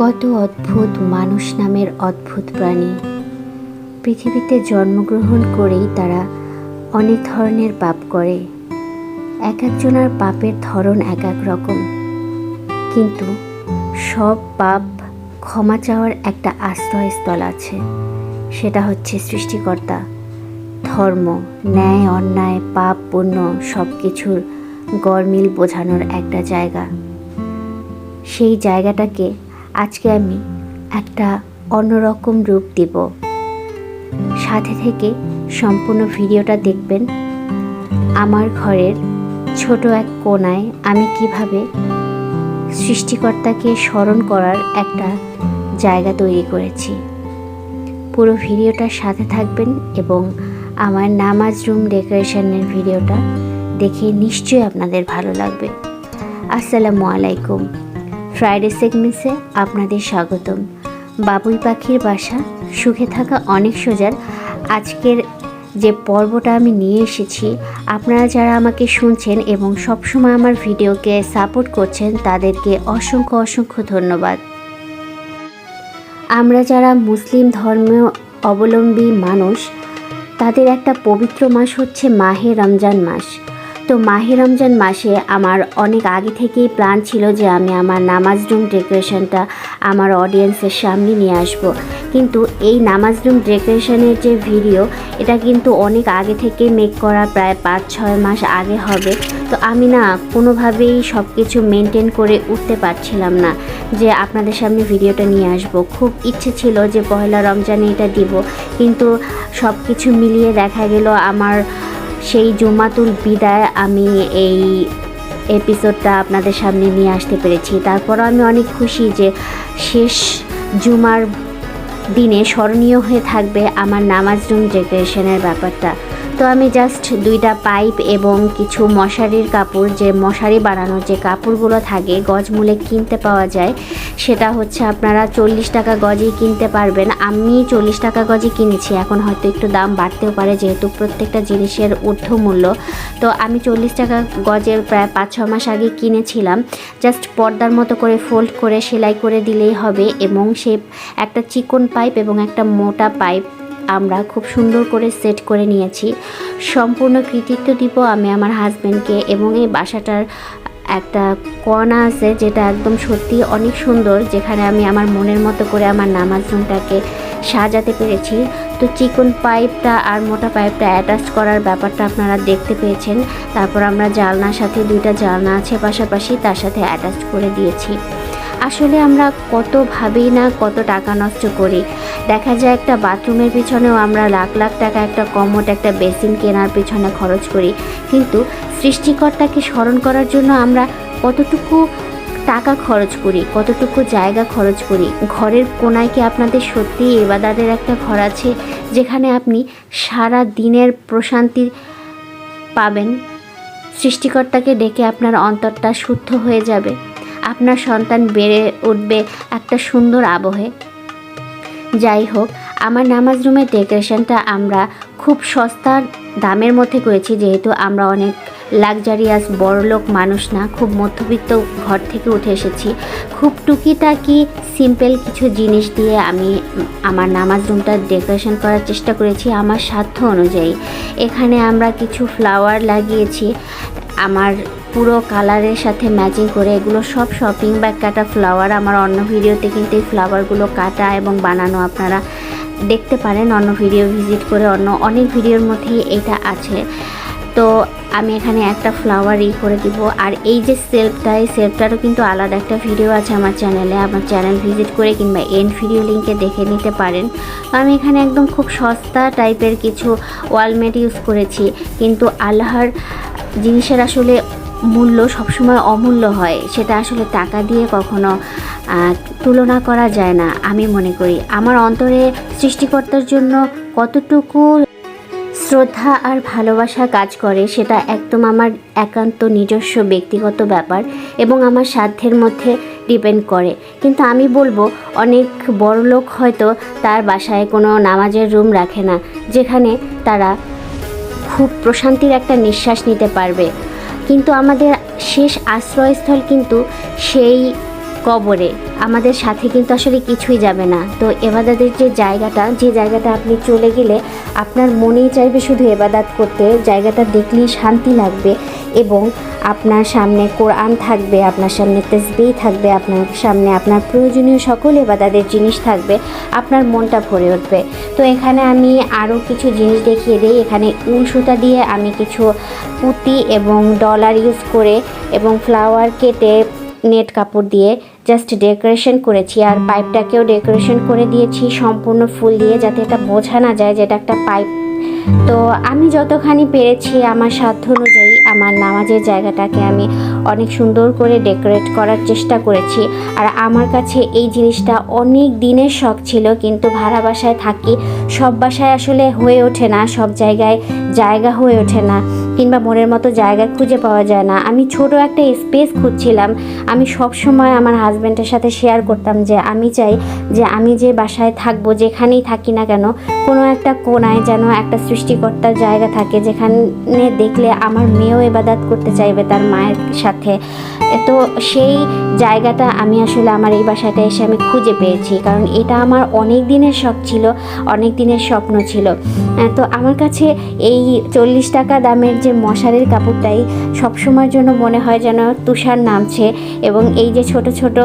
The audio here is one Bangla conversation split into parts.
কত অদ্ভুত মানুষ নামের অদ্ভুত প্রাণী। পৃথিবীতে জন্মগ্রহণ করেই তারা অনেক ধরনের পাপ করে। এক একজনের পাপের ধরন এক এক রকম, কিন্তু সব পাপ ক্ষমা চাওয়ার একটা আশ্রয়স্থল আছে। সেটা হচ্ছে সৃষ্টিকর্তা। ধর্ম, ন্যায় অন্যায়, পাপ পুণ্য সব কিছুর গরমিল বোঝানোর একটা জায়গা। সেই জায়গাটাকে আজকে আমি একটা অন্যরকম রূপ দেব। সাথে থেকে সম্পূর্ণ ভিডিওটা দেখবেন। আমার ঘরের ছোট এক কোণায় আমি কিভাবে সৃষ্টিকর্তাকে স্মরণ করার একটা জায়গা তৈরি করেছি। পুরো ভিডিওটার সাথে থাকবেন এবং আমার নামাজ রুম ডেকোরেশনের ভিডিওটা দেখে নিশ্চয়ই আপনাদের ভালো লাগবে। আসসালামু আলাইকুম। ফ্রাইডে সেগমেন্টসে আপনাদের স্বাগতম। বাবুই পাখির বাসা, সুখে থাকা অনেক সোজার আজকের যে পর্বটা আমি নিয়ে এসেছি, আপনারা যারা আমাকে শুনছেন এবং সবসময় আমার ভিডিওকে সাপোর্ট করছেন তাদেরকে অসংখ্য অসংখ্য ধন্যবাদ। আমরা যারা মুসলিম ধর্ম অবলম্বী মানুষ, তাদের একটা পবিত্র মাস হচ্ছে মাহে রমজান মাস। তো মাহে রমজান মাসে আমার অনেক আগে থেকেই প্ল্যান ছিল যে আমি আমার নামাজ রুম ডেকোরেশনটা আমার অডিয়েন্সের সামনে নিয়ে আসব। কিন্তু এই নামাজ রুম ডেকোরেশনের যে ভিডিও, এটা কিন্তু অনেক আগে থেকে মেক করা, প্রায় 5-6 মাস আগে হবে। তো আমি না কোনোভাবেই সব কিছু মেনটেন করে উঠতে পারছিলাম না যে আপনাদের সামনে ভিডিওটা নিয়ে আসব। খুব ইচ্ছে ছিল যে পয়লা রমজানে এটা দিব, কিন্তু সব কিছু মিলিয়ে দেখা গেল আমার সেই জুমাতুল বিদায় আমি এই এপিসোডটা আপনাদের সামনে নিয়ে আসতে পেরেছি। তারপরও আমি অনেক খুশি যে শেষ জুমার দিনে স্মরণীয় হয়ে থাকবে আমার নামাজ রুম ডেকোরেশনের ব্যাপারটা। তো আমি জাস্ট 2টা পাইপ এবং কিছু মশারির কাপড়, যে মশারি বানানোর যে কাপড়গুলো থাকে গজমূলে কিনতে পাওয়া যায়, সেটা হচ্ছে আপনারা 40 টাকা গজেই কিনতে পারবেন। আমি 40 টাকা গজে কিনেছি, এখন হয়তো একটু দাম বাড়তেও পারে যেহেতু প্রত্যেকটা জিনিসের ঊর্ধ্বমূল্য। তো আমি 40 টাকা গজের প্রায় 5-6 মাস আগে কিনেছিলাম। জাস্ট পর্দার মতো করে ফোল্ড করে সেলাই করে দিলেই হবে। এবং সে একটা চিকন পাইপ এবং একটা মোটা পাইপ আমরা খুব সুন্দর করে সেট করে নিয়েছি। সম্পূর্ণ কৃতিত্ব দিব আমি আমার হাজব্যান্ডকে। এবং এই বাসাটার একটা কোণা আছে যেটা একদম সত্যি অনেক সুন্দর, যেখানে আমি আমার মনের মতো করে আমার নামাজ রুমটাকে সাজাতে পেরেছি। তো চিকন পাইপটা আর মোটা পাইপটা অ্যাটাচ করার ব্যাপারটা আপনারা দেখতে পেয়েছেন। তারপর আমরা জানলার সাথে 2টা জানলা আছে পাশাপাশি, তার সাথে অ্যাটাচ করে দিয়েছি। আসলে আমরা কত ভাবি না, কত টাকা নষ্ট করি। দেখা যায় একটা বাথরুমের পিছনেও আমরা লাখ লাখ টাকা, একটা কমোড, একটা বেসিন কেনার পিছনে খরচ করি। কিন্তু সৃষ্টিকর্তাকে স্মরণ করার জন্য আমরা কতটুকু টাকা খরচ করি, কতটুকু জায়গা খরচ করি। ঘরের কোনায় কি আপনাদের সত্যি ইবাদতের একটা ঘর আছে যেখানে আপনি সারা দিনের প্রশান্তি পাবেন? সৃষ্টিকর্তাকে ডেকে আপনার অন্তরটা শুদ্ধ হয়ে যাবে, আপনার সন্তান বেড়ে উঠবে একটা সুন্দর আবহে। যাই হোক, আমার নামাজ রুমের ডেকোরেশনটা আমরা খুব সস্তা দামের মধ্যে করেছি, যেহেতু আমরা অনেক লাক্সারিয়াস বড়লোক মানুষ না, খুব মধ্যবিত্ত ঘর থেকে উঠে এসেছি। খুব টুকিটাকি সিম্পল কিছু জিনিস দিয়ে আমি আমার নামাজ রুমটা ডেকোরেশন করার চেষ্টা করেছি আমার সাধ্য অনুযায়ী। এখানে আমরা কিছু ফ্লাওয়ার লাগিয়েছি আমার পুরো কালারের সাথে ম্যাচিং করে। এগুলো সব শপিং ব্যাগ কাটা ফ্লাওয়ার। আমার অন্য ভিডিওতে কিন্তু এই ফ্লাওয়ারগুলো কাটা এবং বানানো আপনারা দেখতে পারেন, অন্য ভিডিও ভিজিট করে। অনেক ভিডিওর মধ্যেই এটা আছে। তো আমি এখানে একটা ফ্লাওয়ার করে দিব। আর এই যে সেলফটা, এই সেলফটারও কিন্তু আলাদা একটা ভিডিও আছে আমার চ্যানেলে। আমার চ্যানেল ভিজিট করে কিংবা এন্ড ভিডিও লিঙ্কে দেখে নিতে পারেন। আমি এখানে একদম খুব সস্তা টাইপের কিছু ওয়ালমেট ইউজ করেছি, কিন্তু আল্লাহর জিনিসের আসলে মূল্য সবসময় অমূল্য হয়, সেটা আসলে টাকা দিয়ে কখনো তুলনা করা যায় না। আমি মনে করি আমার অন্তরে সৃষ্টিকর্তার জন্য কতটুকু শ্রদ্ধা আর ভালোবাসা কাজ করে সেটা একদম আমার একান্ত নিজস্ব ব্যক্তিগত ব্যাপার এবং আমার সাধ্যের মধ্যে ডিপেন্ড করে। কিন্তু আমি বলবো অনেক বড় লোক হয়তো তার বাসায় কোনো নামাজের রুম রাখে না, যেখানে তারা খুব প্রশান্তির একটা নিঃশ্বাস নিতে পারবে। কিন্তু আমাদের শেষ আশ্রয়স্থল কিন্তু সেই কবরে, আমাদের সাথে কিন্তু আসলে কিছুই যাবে না। তো এবাদাতের যে জায়গাটা আপনি চলে গেলে আপনার মনেই চাইবে শুধু এবাদাত করতে, জায়গাটা দেখলেই শান্তি লাগবে এবং আপনার সামনে কোরআন থাকবে, আপনার সামনে তাসবিহ থাকবে, আপনার সামনে আপনার প্রয়োজনীয় সকল এবাদাতের জিনিস থাকবে, আপনার মনটা ভরে উঠবে। তো এখানে আমি আরও কিছু জিনিস দেখিয়ে দিই। এখানে উল সুতা দিয়ে আমি কিছু পুঁতি এবং ডলার ইউজ করে এবং ফ্লাওয়ার কেটে নেট কাপড় দিয়ে জাস্ট ডেকোরেশন করেছি, আর পাইপটাকেও ডেকোরেশন করে দিয়েছি সম্পূর্ণ ফুল দিয়ে, যাতে এটা বোঝা না যায় যে এটা একটা পাইপ। তো আমি যতখানি পেরেছি আমার সাধ্য অনুযায়ী আমার নামাজের জায়গাটাকে আমি অনেক সুন্দর করে ডেকোরেট করার চেষ্টা করেছি। আর আমার কাছে এই জিনিসটা অনেক দিনের শখ ছিল, কিন্তু ভাড়া বাসায় থাকি, সব বাসায় আসলে হয়ে ওঠে না, সব জায়গায় জায়গা হয়ে ওঠে না, কিংবা মনের মতো জায়গা খুঁজে পাওয়া যায় না। আমি ছোট একটা স্পেস খুঁজছিলাম। আমি সব সময় আমার হাজব্যান্ডের সাথে শেয়ার করতাম যে আমি চাই যে আমি যে বাসায় থাকবো, যেখানেই থাকি না কেন, কোনো একটা কোণায় যেন একটা সৃষ্টিকর্তার জায়গা থাকে, যেখানে দেখলে আমার মেয়েও ইবাদত করতে চাইবে তার মায়ের সাথে। তো সেই জায়গাটা আমি আসলে আমার এই বাসাটা এসে আমি খুঁজে পেয়েছি, কারণ এটা আমার অনেক দিনের শখ ছিল, অনেক দিনের স্বপ্ন ছিল। তো আমার কাছে এই 40 টাকা দামের যে মশারির কাপড়টাই সবসময়ের জন্য মনে হয় যেন তুষার নামছে, এবং এই যে ছোট ছোট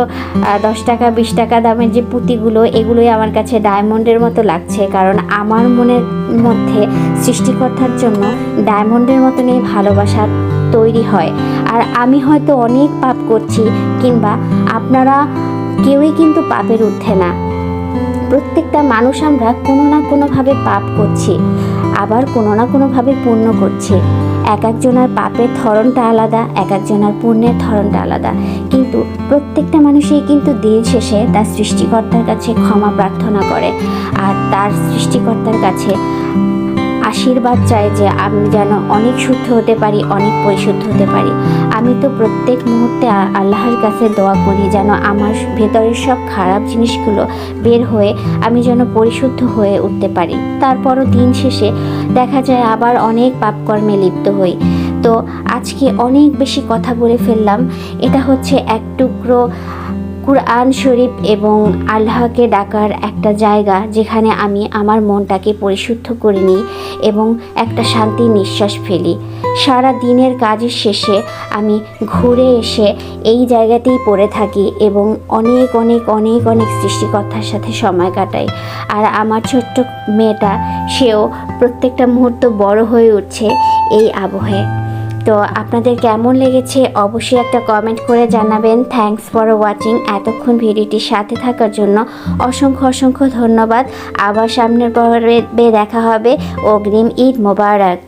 10 টাকা 20 টাকা দামের যে পুঁতিগুলো, এগুলোই আমার কাছে ডায়মন্ডের মতো লাগছে, কারণ আমার মনের মধ্যে সৃষ্টিকর্তার জন্য ডায়মন্ডের মতনই ভালোবাসা তৈরি হয়। আর আমি হয়তো অনেক পাপ করছি, কিংবা আপনারা কেউই কিন্তু পাপের ঊর্ধ্বে না। প্রত্যেকটা মানুষ আমরা কোনো না কোনোভাবে পাপ করছি, আবার কোনো না কোনোভাবে পুণ্য করছি। এক একজনের পাপের ধরনটা আলাদা, এক একজনের পুণ্যের ধরনটা আলাদা, কিন্তু প্রত্যেকটা মানুষই কিন্তু দিন শেষে তার সৃষ্টিকর্তার কাছে ক্ষমা প্রার্থনা করে, আর তার সৃষ্টিকর্তার কাছে আশীর্বাদ চাই যে আমি যেন অনেক শুদ্ধ হতে পারি, অনেক পরিশুদ্ধ হতে পারি। আমি তো প্রত্যেক মুহূর্তে আল্লাহর কাছে দোয়া করি যেন আমার ভেতরের সব খারাপ জিনিসগুলো বের হয়ে আমি যেন পরিশুদ্ধ হয়ে উঠতে পারি। তারপরও দিন শেষে দেখা যায় আবার অনেক পাপকর্মে লিপ্ত হই। তো আজকে অনেক বেশি কথা বলে ফেললাম। এটা হচ্ছে এক টুকরো কুরআন শরীফ এবং আল্লাহকে ডাকার একটা জায়গা, যেখানে আমি আমার মনটাকে পরিশুদ্ধ করে নিই এবং একটা শান্তির নিঃশ্বাস ফেলি। সারা দিনের কাজের শেষে আমি ঘুরে এসে এই জায়গাতেই পড়ে থাকি এবং অনেক অনেক অনেক অনেক সৃষ্টিকর্তার সাথে সময় কাটাই। আর আমার ছোট্ট মেয়েটা, সেও প্রত্যেকটা মুহূর্ত বড় হয়ে উঠছে এই আবহে। তো আপনাদের কেমন লেগেছে অবশ্যই একটা কমেন্ট করে জানাবেন। Thanks for watching. এতক্ষণ ভিডিওটির সাথে থাকার জন্য অসংখ্য অসংখ্য ধন্যবাদ। আবার সামনের পর্বে দেখা হবে। অগ্রিম ঈদ মোবারক।